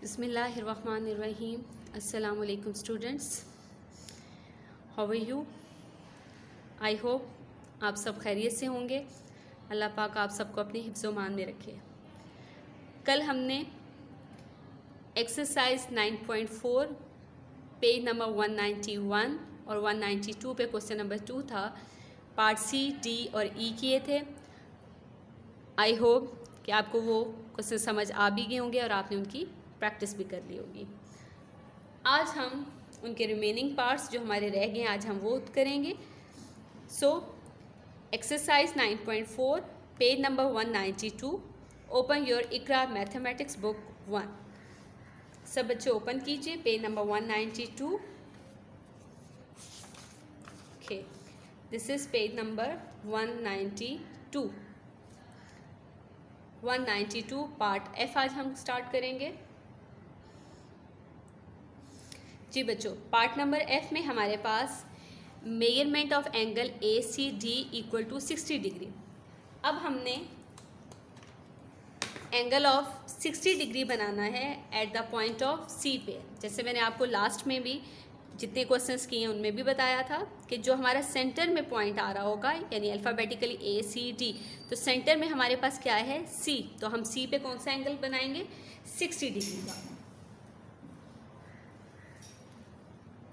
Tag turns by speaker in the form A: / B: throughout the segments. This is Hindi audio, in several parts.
A: बिस्मिल्लाहिर्रहमानिर्रहीम। अस्सलाम वालेकुम students, how are you? I hope आप सब खैरियत से होंगे। अल्लाह पाक आप सबको अपने हिफ्ज़ मान में रखे। कल हमने एक्सरसाइज 9.4 पेज नंबर 191 और 192 पे क्वेश्चन नंबर 2 था, पार्ट सी, डी और ई किए थे। आई होप कि आपको वो क्वेश्चन समझ आ भी गए होंगे और आपने उनकी प्रैक्टिस भी कर ली होगी। आज हम उनके रिमेनिंग पार्ट्स जो हमारे रह गए आज हम वो करेंगे। So exercise 9.4 page number 192, open your Iqra mathematics book 1। सब बच्चे ओपन कीजिए page number 192। Okay, this is page number 192। 192 part f आज हम स्टार्ट करेंगे। जी बच्चों, पार्ट नंबर एफ में हमारे पास measurement of angle A C D equal to 60 degree. अब हमने एंगल ऑफ 60 डिग्री बनाना है at the point of C पे। जैसे मैंने आपको लास्ट में भी जितने क्वेश्चंस किए हैं उनमें भी बताया था कि जो हमारा सेंटर में पॉइंट आ रहा होगा, यानी अल्फ़ाबेटिकली ए सी डी, तो सेंटर में हमारे पास क्या है, सी। तो हम सी पे कौन सा एंगल बनाएंगे, 60 डिग्री का।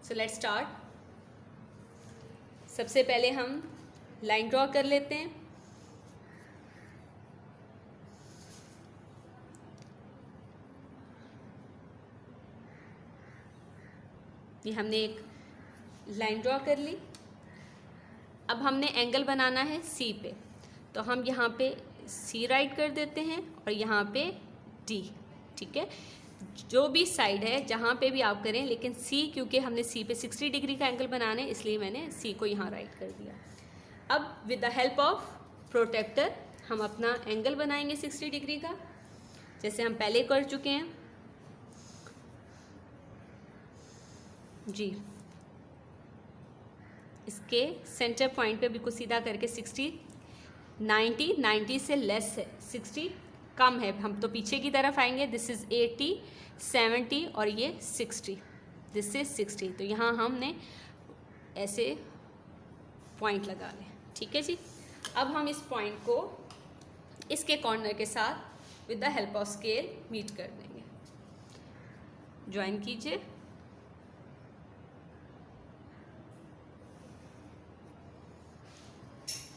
A: So let's start. सबसे पहले हम लाइन ड्रॉ कर लेते हैं। ये हमने एक लाइन ड्रॉ कर ली। अब हमने एंगल बनाना है सी पे, तो हम यहाँ पे सी राइट कर देते हैं और यहाँ पे डी। ठीक है, जो भी साइड है जहाँ पे भी आप करें, लेकिन सी, क्योंकि हमने सी पे 60 डिग्री का एंगल बनाना है इसलिए मैंने सी को यहाँ राइट कर दिया। अब with the help of protractor हम अपना एंगल बनाएंगे 60 डिग्री का, जैसे हम पहले कर चुके हैं। जी, इसके सेंटर पॉइंट पे बिल्कुल सीधा करके 60, 90 से लेस है, 60 कम है, हम तो पीछे की तरफ आएंगे। दिस इज़ 80, 70 और ये 60, दिस इज 60। तो यहाँ हमने ऐसे पॉइंट लगा लें। ठीक है जी। अब हम इस पॉइंट को इसके कॉर्नर के साथ with the help of scale meet कर देंगे। ज्वाइन कीजिए।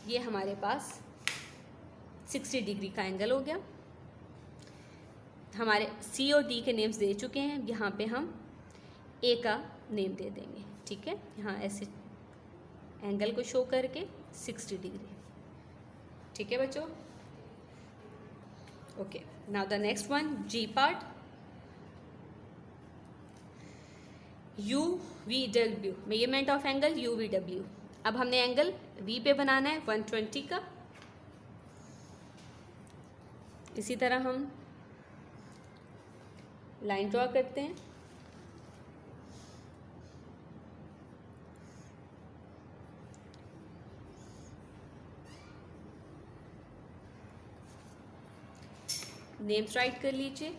A: ये हमारे पास 60 डिग्री का एंगल हो गया। हमारे सी और डी के नेम्स दे चुके हैं, यहाँ पे हम ए का नेम दे देंगे। ठीक है, यहाँ ऐसे एंगल को शो करके 60 डिग्री। ठीक है बच्चों। Okay, now the next one, G part. U V W, measurement of angle U V W. अब हमने एंगल वी पे बनाना है 120 का। इसी तरह हम लाइन ड्रॉ करते हैं। नेम्स राइट कर लीजिए।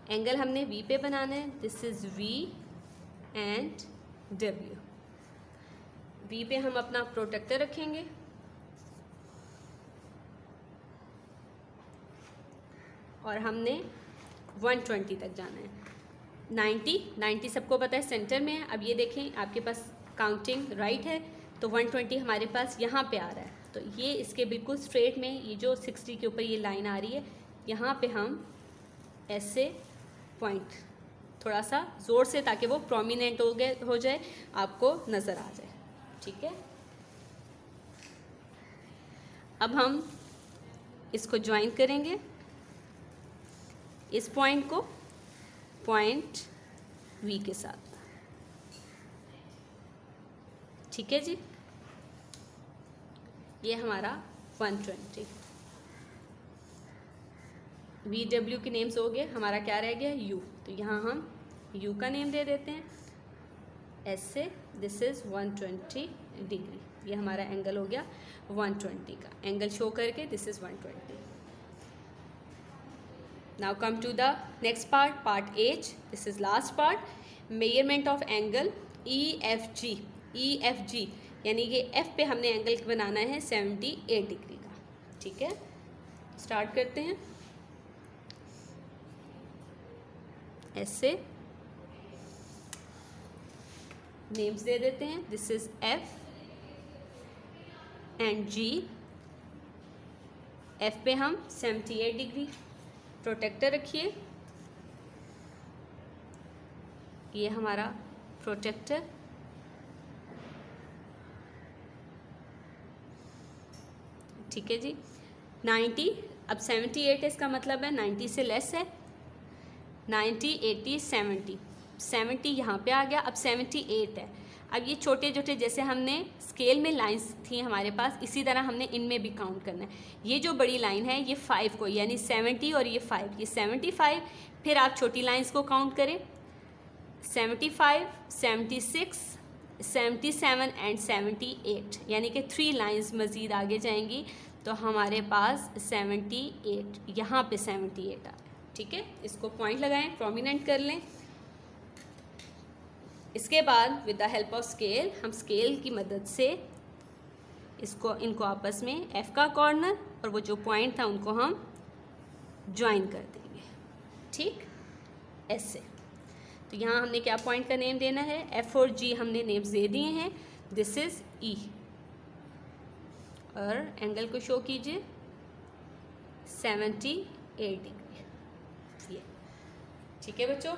A: एंगल हमने वी पे बनाना है, दिस इज वी एंड डब्ल्यू। वी पे हम अपना प्रोटेक्टर रखेंगे और हमने 120 तक जाना है। 90 सबको पता है सेंटर में है। अब ये देखें, आपके पास काउंटिंग राइट है, तो 120 हमारे पास यहाँ पे आ रहा है। तो ये इसके बिल्कुल स्ट्रेट में, ये जो 60 के ऊपर ये लाइन आ रही है, यहाँ पे हम ऐसे पॉइंट थोड़ा सा ज़ोर से, ताकि वो प्रोमिनेंट हो जाए, आपको नज़र आ जाए। ठीक है, अब हम इसको ज्वाइन करेंगे, इस पॉइंट को पॉइंट वी के साथ। ठीक है जी, ये हमारा 120। वी डब्ल्यू के नेम्स हो गए, हमारा क्या रह गया, यू। तो यहाँ हम यू का नेम दे देते हैं ऐसे, दिस इज़ 120 डिग्री। ये हमारा एंगल हो गया 120 का। एंगल शो करके this is 120। Now come to the next part, part H. This is last part. Measurement of angle EFG. EFG यानी कि F पे हमने एंगल बनाना है 78 डिग्री का, ठीक है। स्टार्ट करते हैं ऐसे, नेम्स दे देते हैं। This is F and G। F पे हम 78 डिग्री प्रोटेक्टर रखिए, ये हमारा प्रोटेक्टर, ठीक है जी। 90, अब 78 है, इसका मतलब है 90 से लेस है। 90, 80, 70, 70 यहाँ पे आ गया। अब 78 है। अब ये छोटे छोटे जैसे हमने स्केल में लाइंस थी हमारे पास, इसी तरह हमने इनमें भी काउंट करना है। ये जो बड़ी लाइन है ये 5 को, यानी 70 और ये 5, ये 75। फिर आप छोटी लाइंस को काउंट करें, 75, 76, 77 एंड 78, यानी कि 3 लाइंस मज़ीद आगे जाएंगी तो हमारे पास 78, यहाँ पे 78 आ गया, ठीक है। इसको पॉइंट लगाएं, प्रोमिनेंट कर लें। इसके बाद with the help of scale, हम स्केल की मदद से इनको आपस में F का कॉर्नर और वो जो पॉइंट था उनको हम ज्वाइन कर देंगे, ठीक, ऐसे। तो यहाँ हमने क्या पॉइंट का नेम देना है, F और G हमने नेम्स दे दिए हैं। दिस इज E, और एंगल को शो कीजिए 78 डिग्री, ये, ठीक है बच्चों।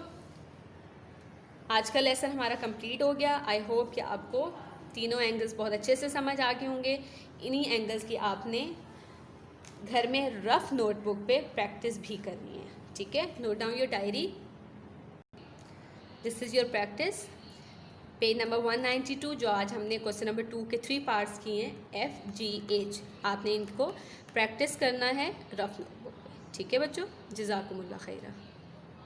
A: आज का लेसन हमारा कंप्लीट हो गया। आई होप कि आपको तीनों एंगल्स बहुत अच्छे से समझ आ गए होंगे। इन्हीं एंगल्स की आपने घर में रफ नोटबुक पे प्रैक्टिस भी करनी है, ठीक है। Note down your diary. This is your practice, page number 192, जो आज हमने क्वेश्चन नंबर 2 के 3 पार्ट्स किए हैं, F, G, H। आपने इनको प्रैक्टिस करना है रफ नोटबुक पे, ठीक है बच्चों। जज़ाकुमुल्लाह खैरा।